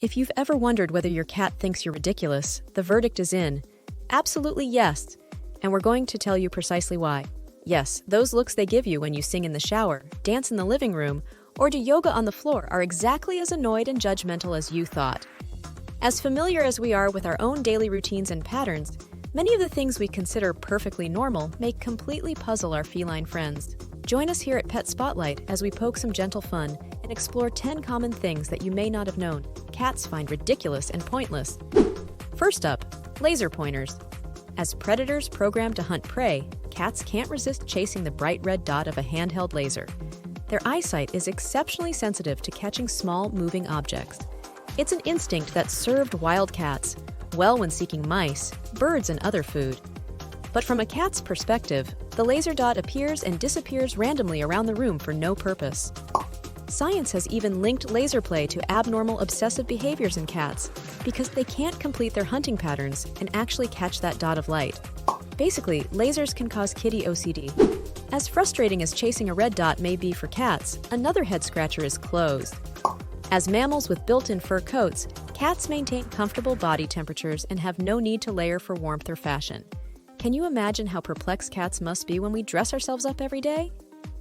If you've ever wondered whether your cat thinks you're ridiculous, the verdict is in. Absolutely yes. And we're going to tell you precisely why. Yes, those looks they give you when you sing in the shower, dance in the living room, or do yoga on the floor are exactly as annoyed and judgmental as you thought. As familiar as we are with our own daily routines and patterns, many of the things we consider perfectly normal may completely puzzle our feline friends. Join us here at Pet Spotlight as we poke some gentle fun and explore 10 common things that you may not have known cats find ridiculous and pointless. First up, laser pointers. As predators programmed to hunt prey, cats can't resist chasing the bright red dot of a handheld laser. Their eyesight is exceptionally sensitive to catching small, moving objects. It's an instinct that served wild cats well when seeking mice, birds, and other food. But from a cat's perspective, the laser dot appears and disappears randomly around the room for no purpose. Science has even linked laser play to abnormal obsessive behaviors in cats because they can't complete their hunting patterns and actually catch that dot of light. Basically, lasers can cause kitty OCD. As frustrating as chasing a red dot may be for cats, another head-scratcher is clothes. As mammals with built-in fur coats, cats maintain comfortable body temperatures and have no need to layer for warmth or fashion. Can you imagine how perplexed cats must be when we dress ourselves up every day?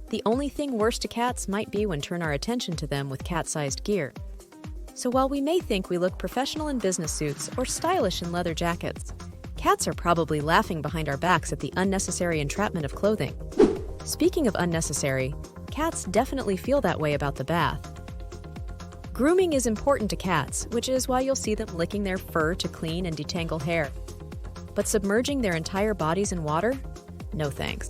The only thing worse to cats might be when we turn our attention to them with cat-sized gear. So while we may think we look professional in business suits or stylish in leather jackets, cats are probably laughing behind our backs at the unnecessary entrapment of clothing. Speaking of unnecessary, cats definitely feel that way about the bath. Grooming is important to cats, which is why you'll see them licking their fur to clean and detangle hair. But submerging their entire bodies in water? No thanks.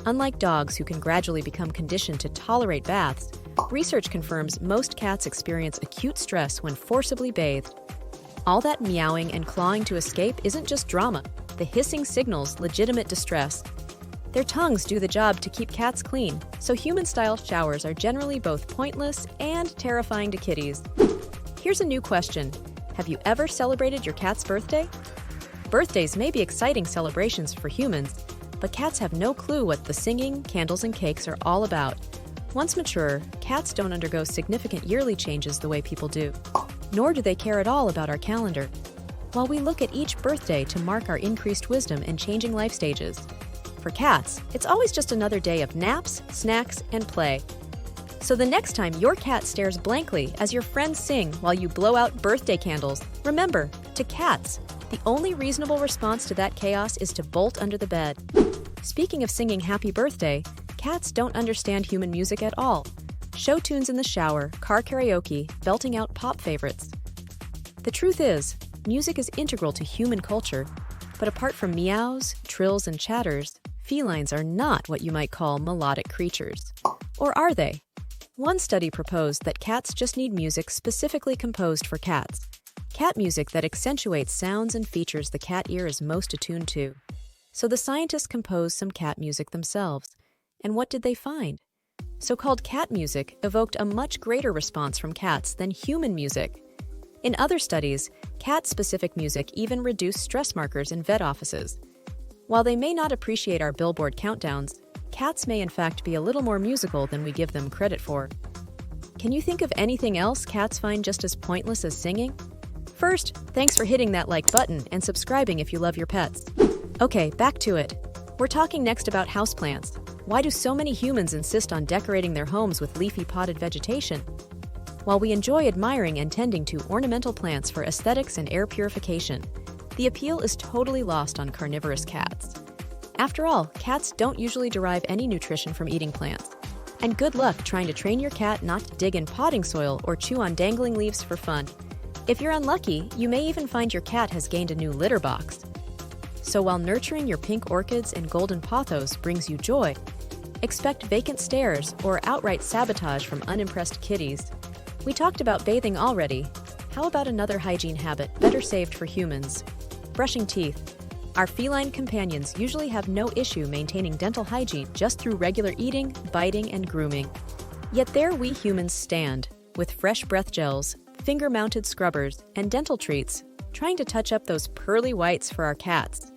Unlike dogs who can gradually become conditioned to tolerate baths, research confirms most cats experience acute stress when forcibly bathed. All that meowing and clawing to escape isn't just drama. The hissing signals legitimate distress. Their tongues do the job to keep cats clean, so human-style showers are generally both pointless and terrifying to kitties. Here's a new question. Have you ever celebrated your cat's birthday? Birthdays may be exciting celebrations for humans, but cats have no clue what the singing, candles, and cakes are all about. Once mature, cats don't undergo significant yearly changes the way people do, nor do they care at all about our calendar. While we look at each birthday to mark our increased wisdom and changing life stages, for cats, it's always just another day of naps, snacks, and play. So the next time your cat stares blankly as your friends sing while you blow out birthday candles, remember, to cats, the only reasonable response to that chaos is to bolt under the bed. Speaking of singing happy birthday, cats don't understand human music at all. Show tunes in the shower, car karaoke, belting out pop favorites. The truth is, music is integral to human culture, but apart from meows, trills, and chatters, felines are not what you might call melodic creatures. Or are they? One study proposed that cats just need music specifically composed for cats. Cat music that accentuates sounds and features the cat ear is most attuned to. So the scientists composed some cat music themselves. And what did they find? So-called cat music evoked a much greater response from cats than human music. In other studies, cat-specific music even reduced stress markers in vet offices. While they may not appreciate our Billboard countdowns, cats may in fact be a little more musical than we give them credit for. Can you think of anything else cats find just as pointless as singing? First, thanks for hitting that like button and subscribing if you love your pets. Okay, back to it. We're talking next about houseplants. Why do so many humans insist on decorating their homes with leafy potted vegetation? While we enjoy admiring and tending to ornamental plants for aesthetics and air purification, the appeal is totally lost on carnivorous cats. After all, cats don't usually derive any nutrition from eating plants. And good luck trying to train your cat not to dig in potting soil or chew on dangling leaves for fun. If you're unlucky, you may even find your cat has gained a new litter box. So while nurturing your pink orchids and golden pothos brings you joy, expect vacant stares or outright sabotage from unimpressed kitties. We talked about bathing already. How about another hygiene habit better saved for humans? Brushing teeth. Our feline companions usually have no issue maintaining dental hygiene just through regular eating, biting, and grooming. Yet there we humans stand, with fresh breath gels, finger-mounted scrubbers, and dental treats, trying to touch up those pearly whites for our cats.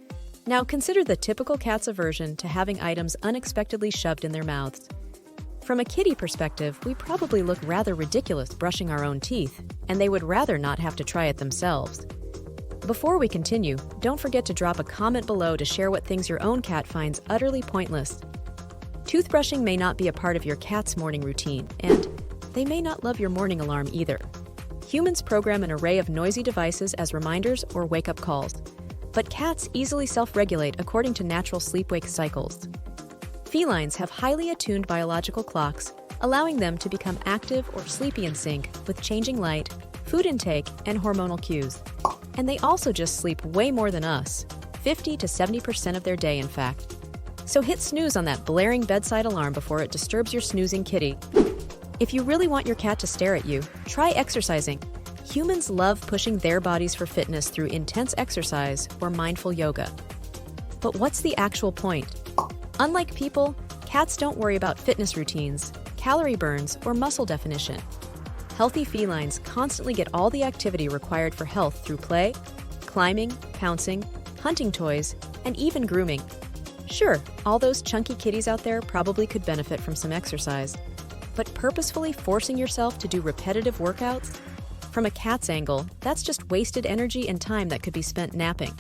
Now consider the typical cat's aversion to having items unexpectedly shoved in their mouths. From a kitty perspective, we probably look rather ridiculous brushing our own teeth. and they would rather not have to try it themselves. Before we continue, don't forget to drop a comment below to share what things your own cat finds utterly pointless. Toothbrushing may not be a part of your cat's morning routine, and they may not love your morning alarm either. Humans program an array of noisy devices as reminders or wake-up calls, but cats easily self-regulate according to natural sleep-wake cycles. Felines have highly attuned biological clocks, allowing them to become active or sleepy in sync with changing light, food intake, and hormonal cues. And they also just sleep way more than us, 50 to 70% of their day, in fact. So hit snooze on that blaring bedside alarm before it disturbs your snoozing kitty. If you really want your cat to stare at you, try exercising. Humans love pushing their bodies for fitness through intense exercise or mindful yoga. But what's the actual point? Unlike people, cats don't worry about fitness routines, calorie burns, or muscle definition. Healthy felines constantly get all the activity required for health through play, climbing, pouncing, hunting toys, and even grooming. Sure, all those chunky kitties out there probably could benefit from some exercise, but purposefully forcing yourself to do repetitive workouts? From a cat's angle, that's just wasted energy and time that could be spent napping.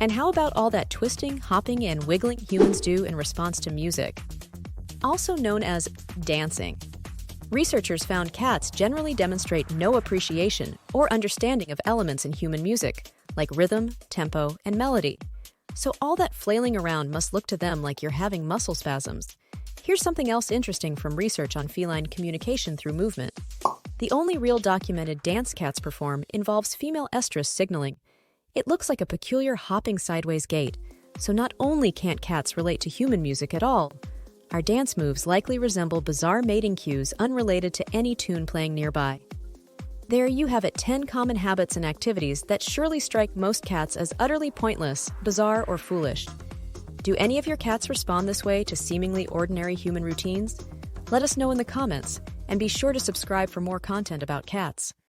And how about all that twisting, hopping, and wiggling humans do in response to music? Also known as dancing. Researchers found cats generally demonstrate no appreciation or understanding of elements in human music, like rhythm, tempo, and melody. So all that flailing around must look to them like you're having muscle spasms. Here's something else interesting from research on feline communication through movement. The only real documented dance cats perform involves female estrus signaling. It looks like a peculiar hopping sideways gait, so not only can't cats relate to human music at all, our dance moves likely resemble bizarre mating cues unrelated to any tune playing nearby. There you have it, 10 common habits and activities that surely strike most cats as utterly pointless, bizarre, or foolish. Do any of your cats respond this way to seemingly ordinary human routines? Let us know in the comments, and be sure to subscribe for more content about cats.